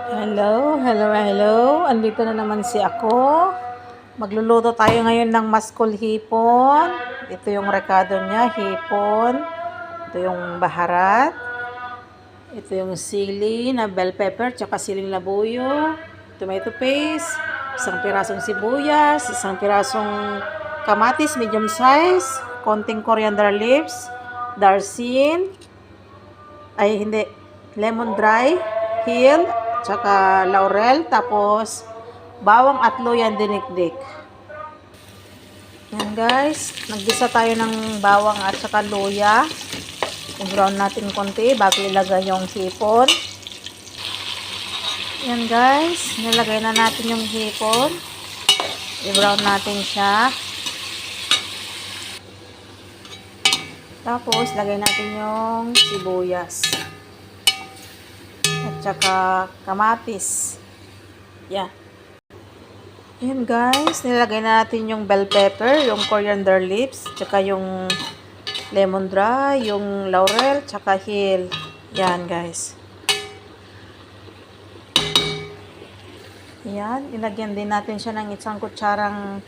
Hello, hello, hello. Andito na naman si ako. Magluluto tayo ngayon ng maskol hipon. Ito yung rekado niya, hipon. Ito yung baharat. Ito yung sili na bell pepper, tsaka siling labuyo, tomato paste, isang pirasong sibuyas, isang pirasong kamatis, medium size, konting coriander leaves, darsin, lemon dry, hill, tsaka laurel, tapos bawang at luya dinikdik. Yan guys, naggisa tayo ng bawang at tsaka luya. I-brown natin konti bago ilagay yung hipon. Yan guys, nilagay na natin yung hipon. I-brown natin siya. Tapos, lagay natin yung sibuyas. At saka kamatis. Yan. Yan guys, nilagay na natin yung bell pepper, yung coriander leaves, tsaka yung lemon dry, yung laurel, tsaka hill. Yan guys. Yan, ilagyan din natin siya ng isang kutsarang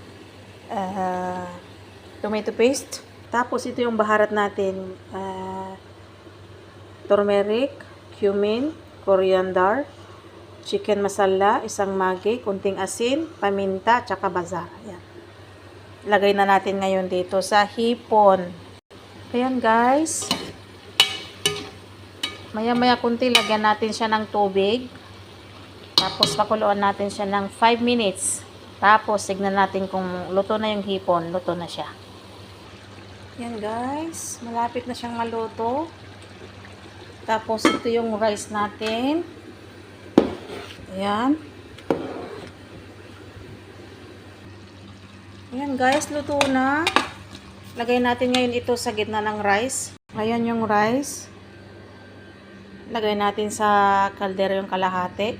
tomato paste. Tapos ito yung baharat natin, turmeric, cumin, coriander, chicken masala, isang magi, kunting asin, paminta, tsaka bazar. Yan. Lagay na natin ngayon dito sa hipon. Ayan guys. Maya-maya kunti, lagyan natin siya ng tubig. Tapos pakuluan natin siya ng 5 minutes. Tapos tignan natin kung luto na yung hipon. Luto na siya. Yan guys. Malapit na siyang maluto. Tapos ito yung rice natin. Ayan. Ayan guys, luto na. Lagay natin ngayon ito sa gitna ng rice. Ayan yung rice. Lagay natin sa kaldero yung kalahati.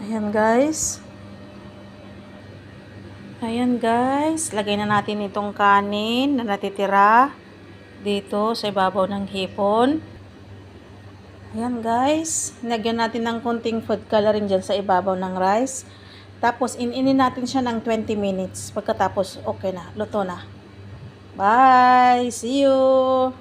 Ayan guys. Ayan guys. Lagay na natin itong kanin na natitira dito sa ibabaw ng hipon. Ayan guys. Lagyan natin ng konting food coloring dyan sa ibabaw ng rice. Tapos ininin natin siya ng 20 minutes. Pagkatapos okay na. Luto na. Bye! See you!